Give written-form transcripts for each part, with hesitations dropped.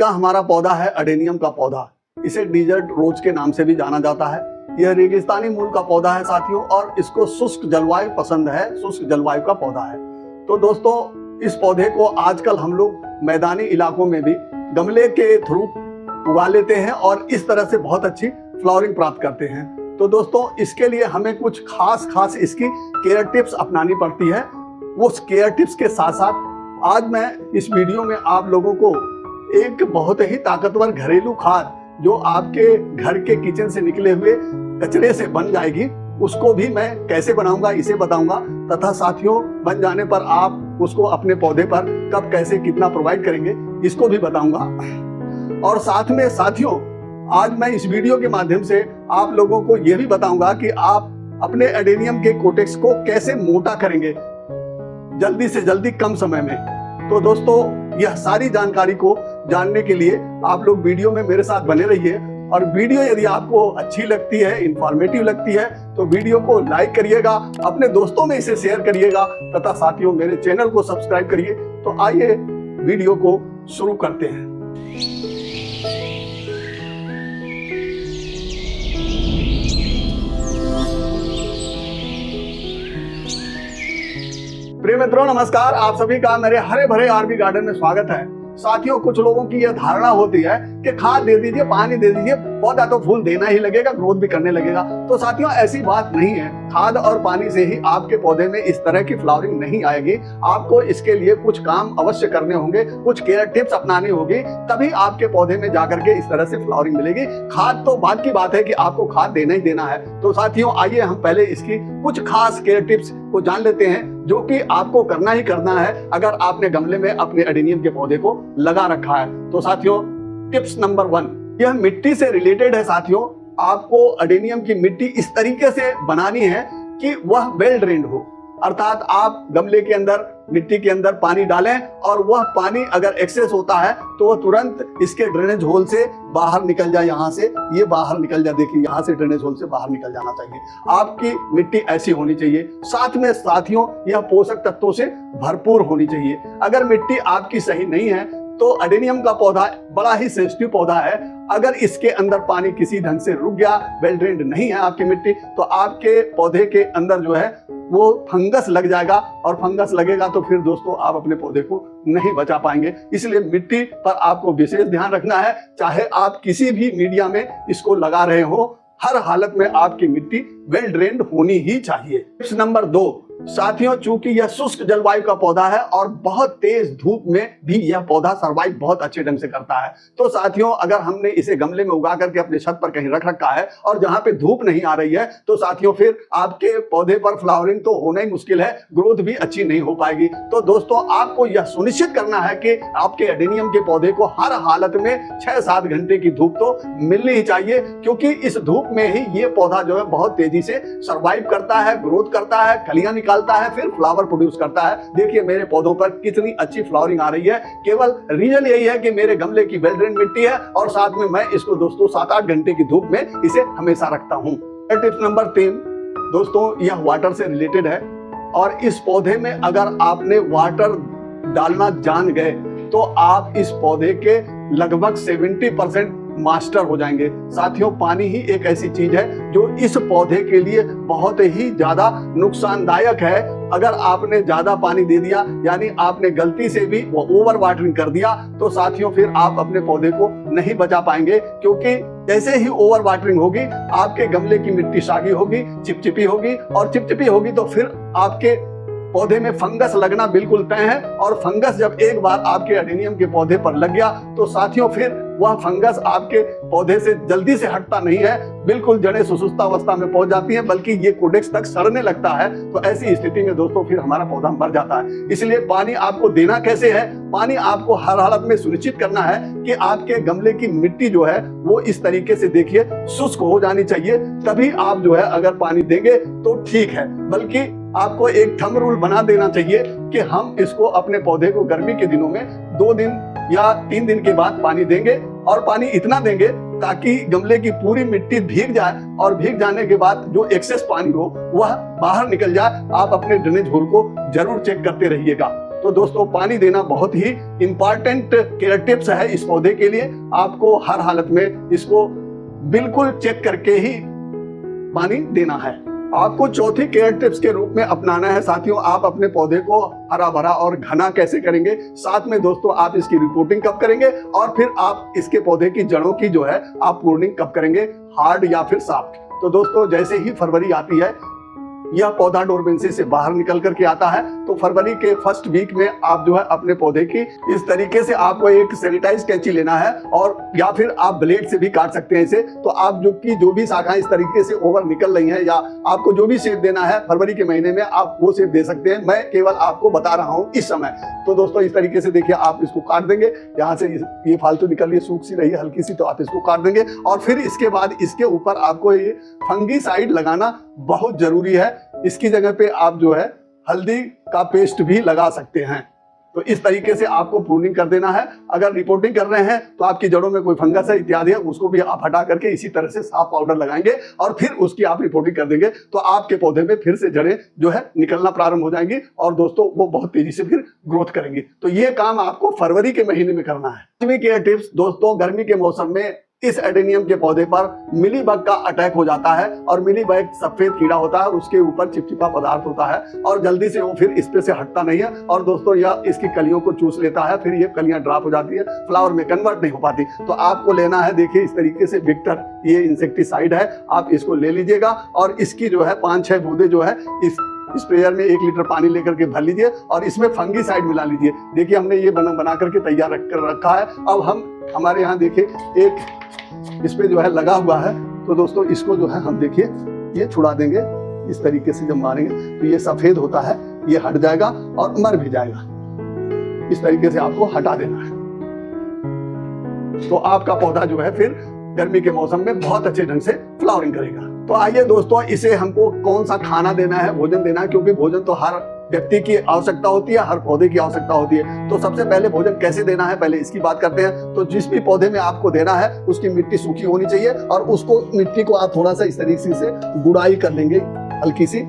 का हमारा पौधा है अडेनियम का पौधा। इसे डिजर्ट रोज के नाम से भी जाना जाता है। यह रेगिस्तानी मूल का पौधा है साथियों, और इसको शुष्क जलवायु पसंद है, शुष्क जलवायु का पौधा है। तो दोस्तों, इस पौधे को आजकल हम लोग मैदानी इलाकों में भी गमले के थ्रू उगा लेते हैं और इस तरह से बहुत अच्छी फ्लावरिंग प्राप्त करते हैं। तो दोस्तों, इसके लिए हमें कुछ खास इसकी केयर टिप्स अपनानी पड़ती है। वो केयर टिप्स के साथ साथ आज मैं इस वीडियो में आप लोगों को एक बहुत ही ताकतवर घरेलू खाद जो आपके घर के किचन से निकले हुए कचरे से बन जाएगी, उसको भी मैं कैसे बनाऊंगा इसे बताऊंगा, तथा साथियों बन जाने पर आप उसको अपने पौधे पर कब कैसे कितना प्रोवाइड करेंगे इसको भी बताऊंगा। और साथ में साथियों, आज मैं इस वीडियो के माध्यम से आप लोगों को यह भी बताऊंगा कि आप अपने एडेनियम के कोटेक्स को कैसे मोटा करेंगे जल्दी से जल्दी कम समय में। तो दोस्तों, यह सारी जानकारी को जानने के लिए आप लोग वीडियो में मेरे साथ बने रहिए। और वीडियो यदि आपको अच्छी लगती है, इंफॉर्मेटिव लगती है, तो वीडियो को लाइक करिएगा, अपने दोस्तों में इसे शेयर करिएगा, तथा साथियों मेरे चैनल को सब्सक्राइब करिए। तो आइए वीडियो को शुरू करते हैं। प्रिय मित्रों, नमस्कार। आप सभी का मेरे हरे भरे आरबी गार्डन में स्वागत है। साथियों, कुछ लोगों की यह धारणा होती है कि खाद दे दीजिए, पानी दे दीजिए, पौधा तो फूल देना ही लगेगा, ग्रोथ भी करने लगेगा। तो साथियों, ऐसी बात नहीं है। खाद और पानी से ही आपके पौधे में इस तरह की फ्लावरिंग नहीं आएगी। आपको इसके लिए कुछ काम अवश्य करने होंगे, कुछ केयर टिप्स अपनानी होगी, तभी आपके पौधे में जाकर के इस तरह से फ्लावरिंग मिलेगी। खाद तो बाद की बात है कि आपको खाद देना ही देना है। तो साथियों, आइए हम पहले इसकी कुछ खास केयर टिप्स को जान लेते हैं, जो कि आपको करना ही करना है अगर आपने गमले में अपने एडेनियम के पौधे को लगा रखा है। तो साथियों, टिप्स नंबर 1, यह मिट्टी से रिलेटेड है। साथियों, आपको एडेनियम की मिट्टी इस तरीके से बनानी है कि वह वेल ड्रेन्ड हो, अर्थात आप गमले के अंदर, मिट्टी के अंदर पानी डालें और वह पानी अगर एक्सेस होता है तो वह तुरंत इसके ड्रेनेज होल से बाहर निकल जाए। यहाँ से ये बाहर निकल जाए, देखिए यहाँ से ड्रेनेज होल से बाहर निकल जाना चाहिए। आपकी मिट्टी ऐसी होनी चाहिए। साथ में साथियों, यह पोषक तत्वों से भरपूर होनी चाहिए। अगर मिट्टी आपकी सही नहीं है तो एडेनियम का पौधा बड़ा ही सेंसिटिव पौधा है। अगर इसके अंदर पानी किसी ढंग से रुक गया, वेल ड्रेन्ड नहीं है आपकी मिट्टी, तो आपके पौधे के अंदर जो है वो फंगस लग जाएगा, और फंगस लगेगा तो फिर दोस्तों आप अपने पौधे को नहीं बचा पाएंगे। इसलिए मिट्टी पर आपको विशेष ध्यान रखना है। चाहे आप किसी भी मीडिया में इसको लगा रहे हो, हर हालत में आपकी मिट्टी वेल ड्रेन्ड होनी ही चाहिए। टिप्स नंबर 2, साथियों, चूंकि यह शुष्क जलवायु का पौधा है और बहुत तेज धूप में भी यह पौधा सर्वाइव बहुत अच्छे ढंग से करता है। तो साथियों, अगर हमने इसे गमले में उगा करके अपने छत पर कहीं रख रखा है और जहां पे धूप नहीं आ रही है, तो साथियों फिर आपके पौधे पर फ्लावरिंग तो होना ही मुश्किल है, ग्रोथ भी अच्छी नहीं हो पाएगी। तो दोस्तों, आपको यह सुनिश्चित करना है कि आपके एडेनियम के पौधे को हर हालत में 6-7 घंटे की धूप तो मिलनी ही चाहिए, क्योंकि इस धूप में ही ये पौधा जो है बहुत तेजी से सर्वाइव करता है, ग्रोथ करता है, कलियां निकालता है, फिर फ्लावर प्रोड्यूस करता है। देखिए मेरे पौधों पर कितनी अच्छी फ्लावरिंग आ रही है। केवल रीजन यही है कि मेरे गमले की वेल ड्रेन्ड मिट्टी है, और साथ में मैं इसको दोस्तों 7-8 घंटे की धूप में इसे हमेशा रखता हूं। टिप्स नंबर 3, दोस्तों, यह वाटर से रिलेटेड है। और इस पौधे में अगर आपने वाटर डालना जान गए तो आप इस पौधे के लगभग 70% मास्टर हो जाएंगे। साथियों, पानी ही एक ऐसी चीज है जो इस पौधे के लिए बहुत ही ज्यादा नुकसानदायक है। अगर आपने ज्यादा पानी दे दिया, यानी आपने गलती से भी ओवर वाटरिंग कर दिया, तो साथियों फिर आप अपने पौधे को नहीं बचा पाएंगे, क्योंकि जैसे ही ओवर वाटरिंग होगी आपके गमले की मिट्टी सागी होगी, चिपचिपी होगी, और चिपचिपी होगी तो फिर आपके पौधे में फंगस लगना बिल्कुल तय है। और फंगस जब एक बार आपके एडेनियम के पौधे पर लग गया तो साथियों फिर वह फंगस आपके पौधे से जल्दी से हटता नहीं है, बिल्कुल जड़ें सुसुप्तावस्था में पहुंच जाती हैं, बल्कि ये कोडेक्स तक सड़ने लगता है। तो ऐसी स्थिति में दोस्तों फिर हमारा पौधा मर जाता है। इसलिए पानी आपको देना कैसे है? पानी आपको हर हालत में सुनिश्चित करना है कि आपके गमले की मिट्टी जो है वो इस तरीके से देखिए शुष्क हो जानी चाहिए, तभी आप जो है अगर पानी देंगे तो ठीक है। बल्कि आपको एक थंब रूल बना देना चाहिए कि हम इसको अपने पौधे को गर्मी के दिनों में 2 दिन या 3 दिन के बाद पानी देंगे, और पानी इतना देंगे ताकि गमले की पूरी मिट्टी भीग जाए, और भीग जाने के बाद जो एक्सेस पानी हो वह बाहर निकल जाए। आप अपने ड्रेनेज होल को जरूर चेक करते रहिएगा। तो दोस्तों पानी देना बहुत ही इंपॉर्टेंट केयर टिप्स है इस पौधे के लिए। आपको हर हालत में इसको बिल्कुल चेक करके ही पानी देना है। आपको चौथी केयर टिप्स के रूप में अपनाना है साथियों, आप अपने पौधे को हरा भरा और घना कैसे करेंगे, साथ में दोस्तों आप इसकी रिपोर्टिंग कब करेंगे और फिर आप इसके पौधे की जड़ों की जो है आप प्रूनिंग कब करेंगे, हार्ड या फिर सॉफ्ट। तो दोस्तों जैसे ही फरवरी आती है, यह पौधा डोरमेंसी से बाहर निकल करके आता है, तो फरवरी के फर्स्ट वीक में आप जो है अपने पौधे की इस तरीके से आपको एक सैनिटाइज कैंची लेना है और या फिर आप ब्लेड से भी काट सकते हैं इसे। तो आप जो भी शाखाएं इस तरीके से ओवर निकल रही हैं या आपको जो भी शेप देना है फरवरी के महीने में आप वो शेप दे सकते हैं, मैं केवल आपको बता रहा हूँ इस समय। तो दोस्तों इस तरीके से देखिए आप इसको काट देंगे, यहाँ से ये फालतू निकल रही है, सूख सी रही है हल्की सी, तो आप इसको काट देंगे और फिर इसके बाद इसके ऊपर आपको ये फंगीसाइड लगाना बहुत जरूरी है। इसकी जगह पे आप जो है हल्दी का पेस्ट भी लगा सकते हैं। तो इस तरीके से आपको प्रूनिंग कर देना है। अगर रिपोर्टिंग कर रहे हैं तो आपकी जड़ों में कोई फंगस है इत्यादि है, उसको भी आप हटा करके इसी तरह से साफ पाउडर लगाएंगे और फिर उसकी आप रिपोर्टिंग कर देंगे, तो आपके पौधे में फिर से जड़ें जो है निकलना प्रारंभ हो जाएंगी और दोस्तों वो बहुत तेजी से फिर ग्रोथ करेंगी। तो ये काम आपको फरवरी के महीने में करना है। केयर टिप्स दोस्तों, गर्मी के मौसम में इस एडेनियम के पौधे पर मिलीबग का अटैक हो जाता है और मिलीबग सफेद कीड़ा होता है, उसके ऊपर चिपचिपा पदार्थ होता है और जल्दी से वो फिर इस पे से हटता नहीं है और दोस्तों यह इसकी कलियों को चूस लेता है, फिर ये कलियां ड्रॉप हो जाती है, फ्लावर में कन्वर्ट नहीं हो पाती। तो आपको लेना है, देखिए इस तरीके से विक्टर ये इंसेक्टिसाइड है, आप इसको ले लीजिएगा और इसकी जो है 5-6 बूंदे जो है इस स्प्रेयर में 1 लीटर पानी लेकर के भर लीजिए और इसमें फंगीसाइड मिला लीजिए। देखिए हमने ये बना करके तैयार कर रखा है। अब हम हमारे यहाँ देखिए एक इस पे जो है लगा हुआ है, तो दोस्तों इसको जो है हम देखिए ये छुड़ा देंगे। इस तरीके से जब मारेंगे तो ये सफेद होता है, ये हट जाएगा और मर भी जाएगा। इस तरीके से आपको हटा देना है, तो आपका पौधा जो है फिर गर्मी के मौसम में बहुत अच्छे ढंग से फ्लावरिंग करेगा। तो आइए दोस्तों, इसे हमको कौन सा खाना देना है, भोजन देना है, क्योंकि भोजन तो हर व्यक्ति की आवश्यकता होती है, हर पौधे की आवश्यकता होती है। तो सबसे पहले भोजन कैसे देना है, पहले इसकी बात करते हैं। तो जिस भी पौधे में आपको देना है उसकी मिट्टी सूखी होनी चाहिए और उसको मिट्टी को आप थोड़ा सा इस तरीके से गुड़ाई कर लेंगे, हल्की सी।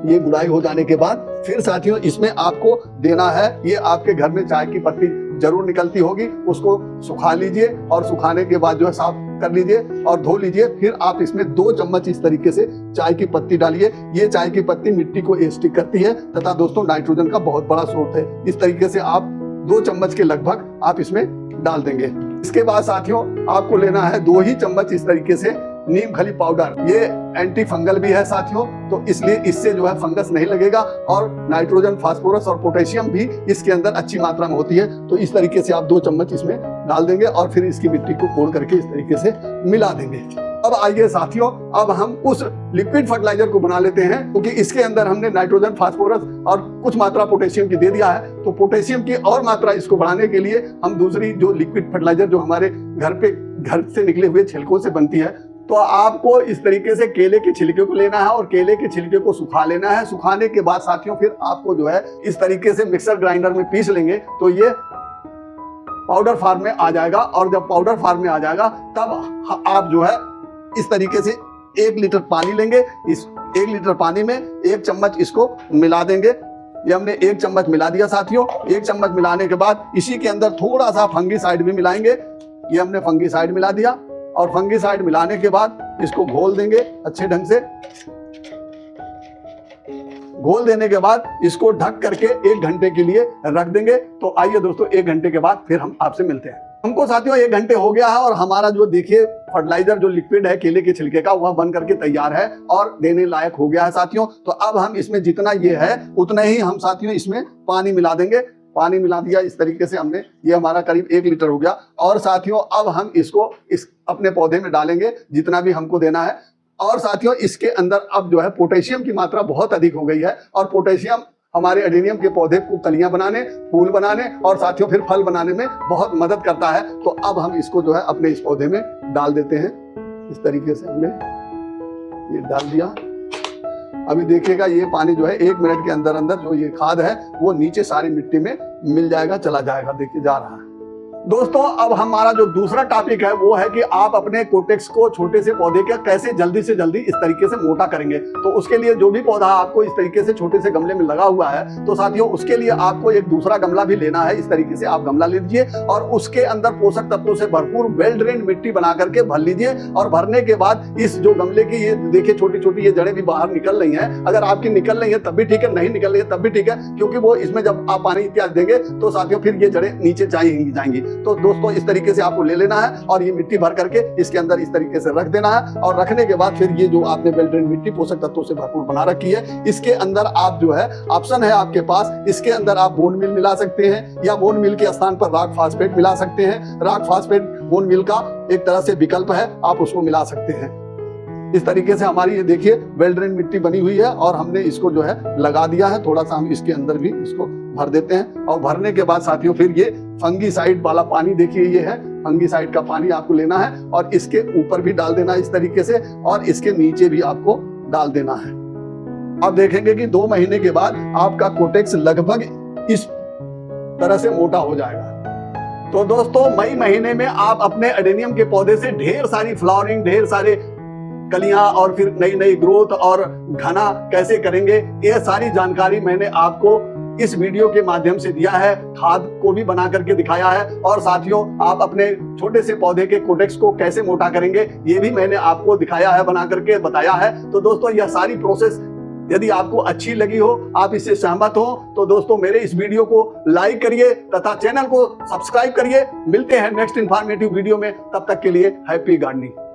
ये गुड़ाई हो जाने के बाद फिर साथियों इसमें आपको देना है, ये आपके घर में चाय की पत्ती जरूर निकलती होगी, उसको सुखा लीजिए और सुखाने के बाद जो है साफ कर लीजिए और धो लीजिए। फिर आप इसमें 2 चम्मच इस तरीके से चाय की पत्ती डालिए। ये चाय की पत्ती मिट्टी को एसिडिक करती है तथा दोस्तों नाइट्रोजन का बहुत बड़ा स्रोत है। इस तरीके से आप 2 चम्मच के लगभग आप इसमें डाल देंगे। इसके बाद साथियों आपको लेना है 2 ही चम्मच इस तरीके से नीम खली पाउडर। ये एंटी फंगल भी है साथियों, तो इसलिए इससे जो है फंगस नहीं लगेगा और नाइट्रोजन, फास्फोरस और पोटेशियम भी इसके अंदर अच्छी मात्रा में होती है। तो इस तरीके से आप 2 चम्मच इसमें डाल देंगे और फिर इसकी मिट्टी को फोड़ करके इस तरीके से मिला देंगे। अब आइए साथियों, अब हम उस लिक्विड फर्टिलाइजर को बना लेते हैं, क्योंकि इसके अंदर हमने नाइट्रोजन, फास्फोरस और कुछ मात्रा पोटेशियम की दे दिया है। तो पोटेशियम की और मात्रा इसको बढ़ाने के लिए हम दूसरी जो लिक्विड फर्टिलाइजर जो हमारे घर से निकले हुए छिलकों से बनती है, तो आपको इस तरीके से केले के छिलके को लेना है और केले के छिलके को सुखा लेना है। सुखाने के बाद साथियों फिर आपको जो है इस तरीके से मिक्सर ग्राइंडर में पीस लेंगे, तो ये पाउडर फॉर्म में आ जाएगा और जब पाउडर फॉर्म में आ जाएगा तब आप जो है इस तरीके से 1 लीटर पानी लेंगे। इस 1 लीटर पानी में 1 चम्मच इसको मिला देंगे। ये हमने 1 चम्मच मिला दिया साथियों। 1 चम्मच मिलाने के बाद इसी के अंदर थोड़ा सा फंगीसाइड भी मिलाएंगे। ये हमने फंगीसाइड मिला दिया और फंगीसाइड मिलाने के बाद इसको घोल देंगे अच्छे ढंग से। घोल देने के बाद इसको ढक करके 1 घंटे के लिए रख देंगे। तो आइए दोस्तों 1 घंटे के बाद फिर हम आपसे मिलते हैं। हमको साथियों 1 घंटे हो गया है और हमारा जो देखिए फर्टिलाइजर जो लिक्विड है केले के छिलके का वह बन करके तैयार है और देने लायक हो गया है साथियों। तो अब हम इसमें जितना ये है उतना ही हम साथियों इसमें पानी मिला देंगे। पानी मिला दिया इस तरीके से हमने, ये हमारा करीब 1 लीटर हो गया। और साथियों अब हम इसको इस अपने पौधे में डालेंगे जितना भी हमको देना है। और साथियों इसके अंदर अब जो है पोटेशियम की मात्रा बहुत अधिक हो गई है और पोटेशियम हमारे एडेनियम के पौधे को कलियां बनाने, फूल बनाने और साथियों फिर फल बनाने में बहुत मदद करता है। तो अब हम इसको जो है अपने इस पौधे में डाल देते हैं। इस तरीके से हमने ये डाल दिया। अभी देखिएगा ये पानी जो है 1 मिनट के अंदर अंदर जो ये खाद है वो नीचे सारी मिट्टी में मिल जाएगा, चला जाएगा। देखिए जा रहा है, दोस्तों अब हमारा जो दूसरा टॉपिक है वो है कि आप अपने कोटेक्स को छोटे से पौधे का कैसे जल्दी से जल्दी इस तरीके से मोटा करेंगे। तो उसके लिए जो भी पौधा आपको इस तरीके से छोटे से गमले में लगा हुआ है, तो साथियों उसके लिए आपको एक दूसरा गमला भी लेना है। इस तरीके से आप गमला ले लीजिए और उसके अंदर पोषक तत्वों से भरपूर वेल ड्रेन मिट्टी बना करके भर लीजिए। और भरने के बाद इस जो गमले की ये देखिए छोटी छोटी ये जड़ें भी बाहर निकल रही हैं। अगर आपकी निकल रही है तब भी ठीक है, नहीं निकल रही है तब भी ठीक है, क्योंकि वो इसमें जब आप पानी इत्यादि देंगे तो साथियों फिर ये जड़ें नीचे जाएंगी। तो दोस्तों इस तरीके से आपको ले लेना है और ये मिट्टी भर करके इसके अंदर इस तरीके से रख देना है। और रखने के बाद फिर ये जो आपने वेल ड्रेन मिट्टी पोषक तत्वों से भरपूर बना रखी है, इसके अंदर आप जो है ऑप्शन है आपके पास, इसके अंदर आप बोन मील मिला सकते हैं या बोन मील के स्थान पर रॉक फॉस्फेट मिला सकते हैं। रॉक फॉस्फेट बोन मील का एक तरह से विकल्प है, आप उसको मिला सकते हैं। इस तरीके से हमारी ये देखिए वेल ड्रेन मिट्टी बनी हुई है और हमने इसको जो है लगा दिया है। थोड़ा सा हम इसके अंदर भी इसको भर देते हैं और भरने के बाद साथियों फिर ये फंगीसाइड वाला पानी देखिए, ये है फंगीसाइड का पानी आपको लेना है और इसके ऊपर भी डाल देना है इस तरीके से और इसके नीचे भी आपको डाल देना है। आप देखेंगे कि 2 महीने के बाद आपका कोटेक्स लगभग इस तरह से मोटा हो जाएगा। तो दोस्तों मई महीने में आप अपने एडेनियम के पौधे से ढेर सारी फ्लावरिंग, ढेर सारे कलियां और फिर नई नई ग्रोथ और घना कैसे करेंगे, ये सारी जानकारी मैंने आपको इस वीडियो के माध्यम से दिया है। खाद को भी बना करके दिखाया है और साथियों आप अपने छोटे से पौधे के कोटेक्स को कैसे मोटा करेंगे ये भी मैंने आपको दिखाया है, बना करके बताया है। तो दोस्तों यह सारी प्रोसेस यदि आपको अच्छी लगी हो, आप इससे सहमत हो, तो दोस्तों मेरे इस वीडियो को लाइक करिए तथा चैनल को सब्सक्राइब करिए। मिलते हैं नेक्स्ट इंफॉर्मेटिव वीडियो में, तब तक के लिए हैप्पी गार्डनिंग।